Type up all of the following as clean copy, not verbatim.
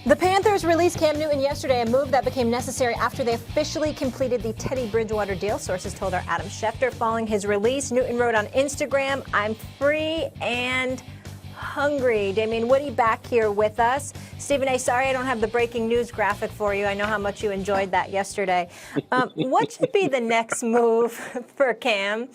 The Panthers released Cam Newton yesterday, a move that became necessary after they officially completed the Teddy Bridgewater deal, sources told our Adam Schefter. Following his release, Newton wrote on Instagram, "I'm free and hungry." Damian Woody back here with us. Stephen A., sorry I don't have the breaking news graphic for you. I know how much you enjoyed that yesterday. What should be the next move for Cam?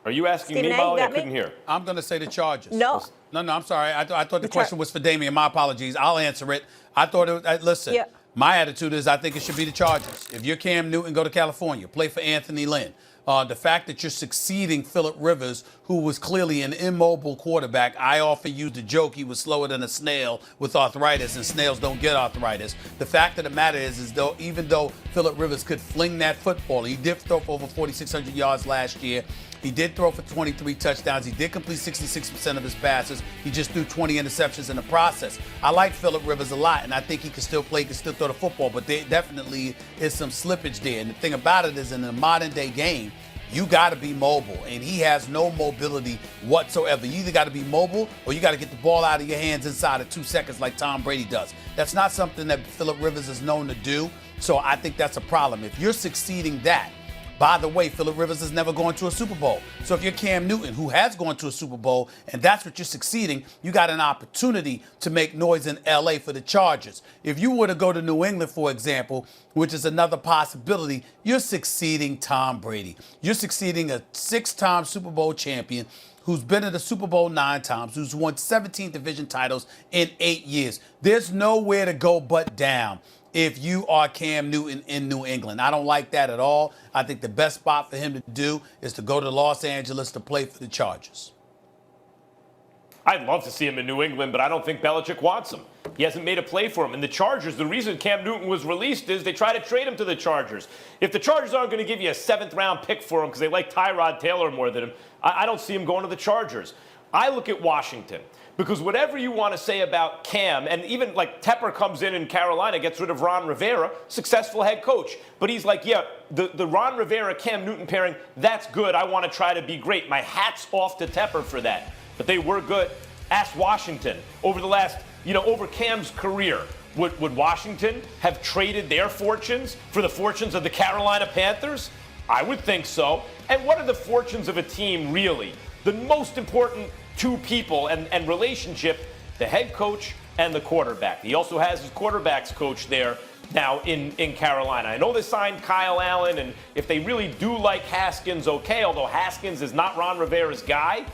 Are you asking Stephen me, A., Molly? you I got couldn't me? hear. I'm going to say the Chargers. No. No, I'm sorry. I thought the question was for Damian. My apologies. I'll answer it. I thought it was, listen, Yeah. My attitude is I think it should be the Chargers. If you're Cam Newton, go to California. Play for Anthony Lynn. The fact that you're succeeding Phillip Rivers, who was clearly an immobile quarterback. I often use the joke he was slower than a snail with arthritis, and snails don't get arthritis. The fact of the matter is though even though Phillip Rivers could fling that football, he did throw for over 4,600 yards last year. He did throw for 23 touchdowns. He did complete 66% of his passes. He just threw 20 interceptions in the process. I like Phillip Rivers a lot, and I think he can still play, can still throw the football, but there definitely is some slippage there. And the thing about it is in the modern-day game, you got to be mobile, and he has no mobility whatsoever. You either got to be mobile or you got to get the ball out of your hands inside of 2 seconds like Tom Brady does. That's not something that Phillip Rivers is known to do, so I think that's a problem. If you're succeeding that, by the way, Phillip Rivers is never going to a Super Bowl. So if you're Cam Newton, who has gone to a Super Bowl, and that's what you're succeeding, you got an opportunity to make noise in L.A. for the Chargers. If you were to go to New England, for example, which is another possibility, you're succeeding Tom Brady. You're succeeding a 6-time Super Bowl champion who's been in the Super Bowl 9 times, who's won 17 division titles in 8 years. There's nowhere to go but down if you are Cam Newton in New England. I don't like that at all. I think the best spot for him to do is to go to Los Angeles to play for the Chargers. I'd love to see him in New England, but I don't think Belichick wants him. He hasn't made a play for him. And the Chargers, the reason Cam Newton was released is they try to trade him to the Chargers. If the Chargers aren't going to give you a 7th-round pick for him because they like Tyrod Taylor more than him, I don't see him going to the Chargers. I look at Washington. Because whatever you want to say about Cam, and even like Tepper comes in Carolina, gets rid of Ron Rivera, successful head coach. But he's like, yeah, the Ron Rivera-Cam Newton pairing, that's good. I want to try to be great. My hat's off to Tepper for that. But they were good. Ask Washington. Over the last, over Cam's career, would Washington have traded their fortunes for the fortunes of the Carolina Panthers? I would think so. And what are the fortunes of a team, really? The most important 2 people and relationship, the head coach and the quarterback. He also has his quarterback's coach there now in Carolina. I know they signed Kyle Allen, and if they really do like Haskins, okay, although Haskins is not Ron Rivera's guy.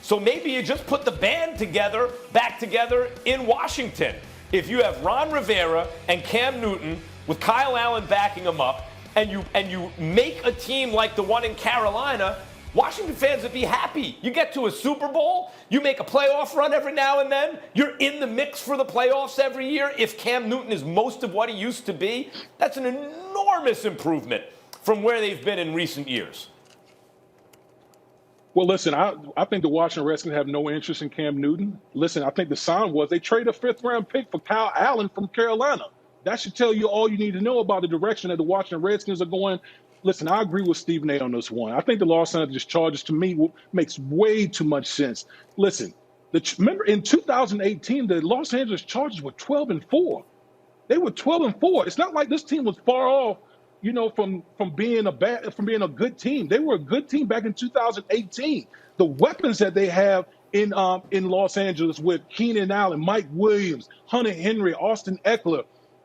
So maybe you just put the band back together in Washington. If you have Ron Rivera and Cam Newton with Kyle Allen backing them up, and you make a team like the one in Carolina, Washington fans would be happy. You get to a Super Bowl, you make a playoff run every now and then, you're in the mix for the playoffs every year. If Cam Newton is most of what he used to be, that's an enormous improvement from where they've been in recent years. Well, listen, I think the Washington Redskins have no interest in Cam Newton. Listen, I think the sign was they trade a 5th-round pick for Kyle Allen from Carolina. That should tell you all you need to know about the direction that the Washington Redskins are going. Listen, I agree with Stephen A. on this one. I think the Los Angeles Chargers, to me, makes way too much sense. Listen, remember in 2018, the Los Angeles Chargers were 12-4. They were 12-4. It's not like this team was far off, from being a good team. They were a good team back in 2018. The weapons that they have in Los Angeles with Keenan Allen, Mike Williams, Hunter Henry, Austin Eckler,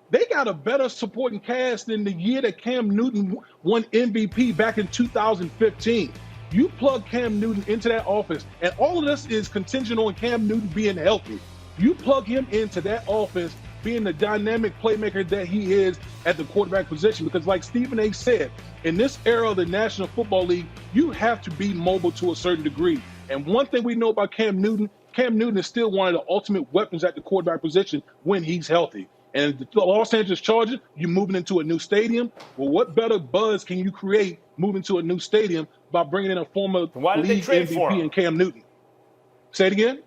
they got a better supporting cast than the year that Cam Newton won MVP back in 2015. You plug Cam Newton into that offense, and all of this is contingent on Cam Newton being healthy. You plug him into that offense, being the dynamic playmaker that he is at the quarterback position, because like Stephen A. said, in this era of the National Football League, you have to be mobile to a certain degree. And one thing we know about Cam Newton is still one of the ultimate weapons at the quarterback position when he's healthy. And the Los Angeles Chargers, you're moving into a new stadium. Well, what better buzz can you create moving to a new stadium by bringing in a former league MVP in Cam Newton? Say it again?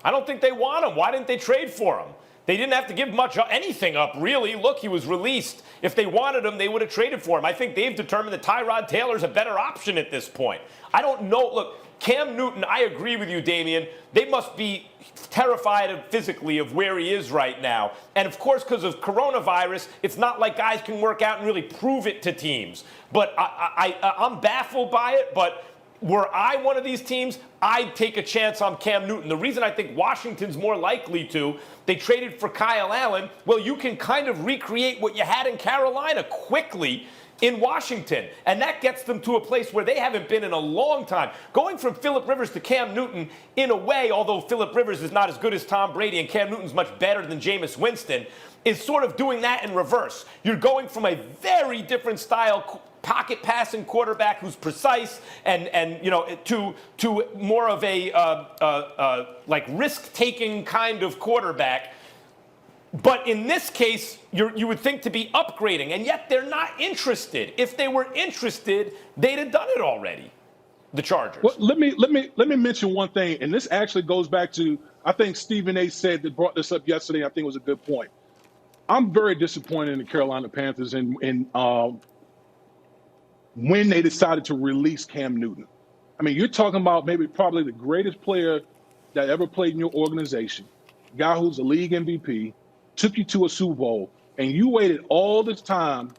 I don't think they want him. Why didn't they trade for him? They didn't have to give anything up, really. Look, he was released. If they wanted him, they would have traded for him. I think they've determined that Tyrod Taylor's a better option at this point. I don't know. Look, Cam Newton, I agree with you, Damian. They must be terrified physically of where he is right now. And of course, because of coronavirus, it's not like guys can work out and really prove it to teams. But I'm baffled by it. But were I one of these teams, I'd take a chance on Cam Newton. The reason I think Washington's more likely to, they traded for Kyle Allen. Well, you can kind of recreate what you had in Carolina quickly in Washington. And that gets them to a place where they haven't been in a long time. Going from Phillip Rivers to Cam Newton, in a way, although Phillip Rivers is not as good as Tom Brady and Cam Newton's much better than Jameis Winston, is sort of doing that in reverse. You're going from a very different style pocket passing quarterback who's precise and you know, to more of a like risk-taking kind of quarterback. But in this case, you would think to be upgrading, and yet they're not interested. If they were interested, they'd have done it already. The Chargers. Well, let me mention one thing, and this actually goes back to, I think Stephen A. said that brought this up yesterday. I think it was a good point. I'm very disappointed in the Carolina Panthers and when they decided to release Cam Newton. I mean, you're talking about probably the greatest player that ever played in your organization, guy who's a league MVP, took you to a Super Bowl, and you waited all this time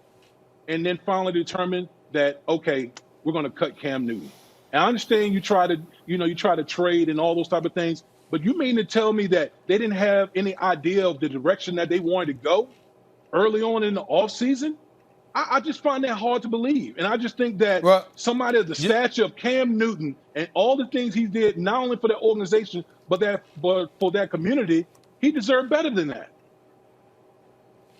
and then finally determined that, okay, we're going to cut Cam Newton. And I understand you try to trade and all those type of things, but you mean to tell me that they didn't have any idea of the direction that they wanted to go early on in the offseason? I just find that hard to believe. And I just think that somebody of the stature of Cam Newton and all the things he did, not only for that organization, but for that community, he deserved better than that.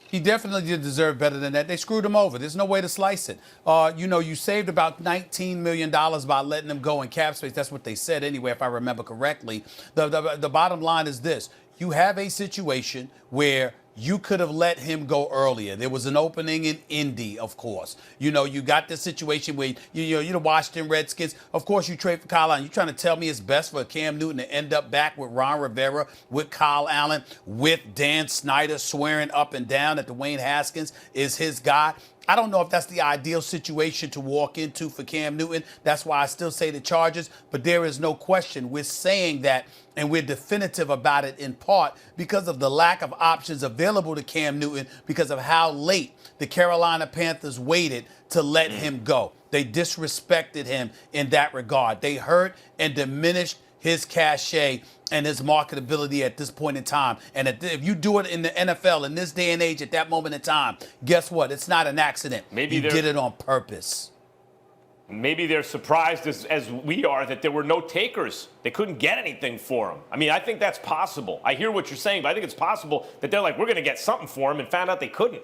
He definitely did deserve better than that. They screwed him over. There's no way to slice it. You saved about $19 million by letting him go in cap space. That's what they said anyway, if I remember correctly. The bottom line is this. You have a situation where you could have let him go earlier. There was an opening in Indy, of course. You got this situation where you're the Washington Redskins. Of course, you trade for Kyle Allen. You're trying to tell me it's best for Cam Newton to end up back with Ron Rivera, with Kyle Allen, with Dan Snyder swearing up and down that Dwayne Haskins is his guy. I don't know if that's the ideal situation to walk into for Cam Newton. That's why I still say the Chargers. But there is no question. We're saying that, and we're definitive about it in part because of the lack of options available to Cam Newton because of how late the Carolina Panthers waited to let him go. They disrespected him in that regard. They hurt and diminished his cachet and his marketability at this point in time. And if you do it in the NFL in this day and age at that moment in time, guess what? It's not an accident. Maybe you did it on purpose. Maybe they're surprised as we are that there were no takers. They couldn't get anything for him. I mean, I think that's possible. I hear what you're saying, but I think it's possible that they're like, we're going to get something for him, and found out they couldn't.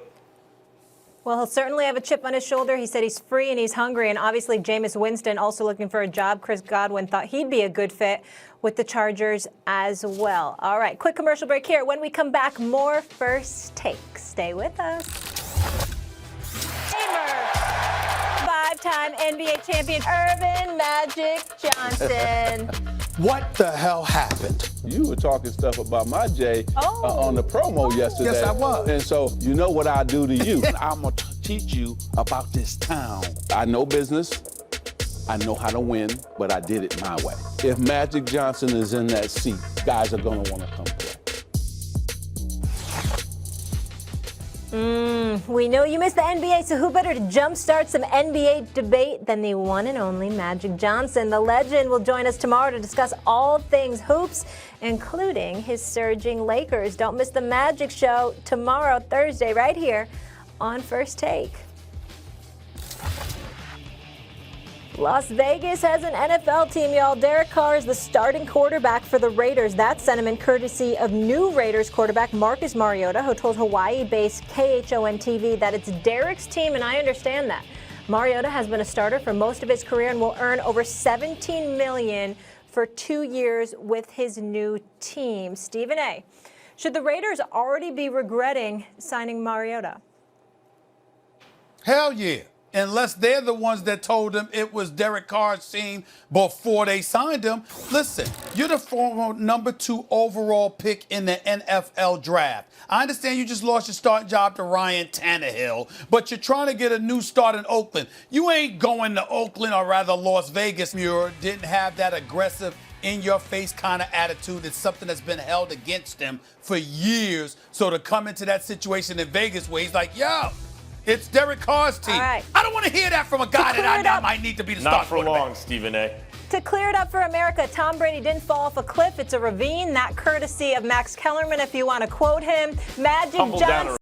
Well, he'll certainly have a chip on his shoulder. He said he's free and he's hungry. And obviously, Jameis Winston also looking for a job. Chris Godwin thought he'd be a good fit with the Chargers as well. All right, quick commercial break here. When we come back, more First Take. Stay with us. Five-time NBA champion Earvin Magic Johnson. What the hell happened? You were talking stuff about my Jay on the promo yesterday. Yes, I was. And so you know what I do to you. I'm going to teach you about this town. I know business. I know how to win, but I did it my way. If Magic Johnson is in that seat, guys are going to want to come play. We know you missed the NBA, so who better to jumpstart some NBA debate than the one and only Magic Johnson? The legend will join us tomorrow to discuss all things hoops, including his surging Lakers. Don't miss the Magic Show tomorrow, Thursday, right here on First Take. Las Vegas has an NFL team, y'all. Derek Carr is the starting quarterback for the Raiders. That sentiment courtesy of new Raiders quarterback Marcus Mariota, who told Hawaii-based KHON-TV that it's Derek's team, and I understand that. Mariota has been a starter for most of his career and will earn over $17 million for 2 years with his new team. Stephen A., should the Raiders already be regretting signing Mariota? Hell yeah. unless they're the ones that told him it was Derek Carr's team before they signed him. Listen, you're the former number 2 overall pick in the NFL draft. I understand you just lost your starting job to Ryan Tannehill, but you're trying to get a new start in Oakland. You ain't going to Oakland, or rather Las Vegas. Muir didn't have that aggressive, in-your-face kind of attitude. It's something that's been held against him for years. So to come into that situation in Vegas where he's like, yo, it's Derek Carr's team. All right. I don't want to hear that from a guy that I might need to be the Not start for quarterback. long, Stephen A. To clear it up for America, Tom Brady didn't fall off a cliff. It's a ravine. That courtesy of Max Kellerman, if you want to quote him. Magic Tumble down Johnson. a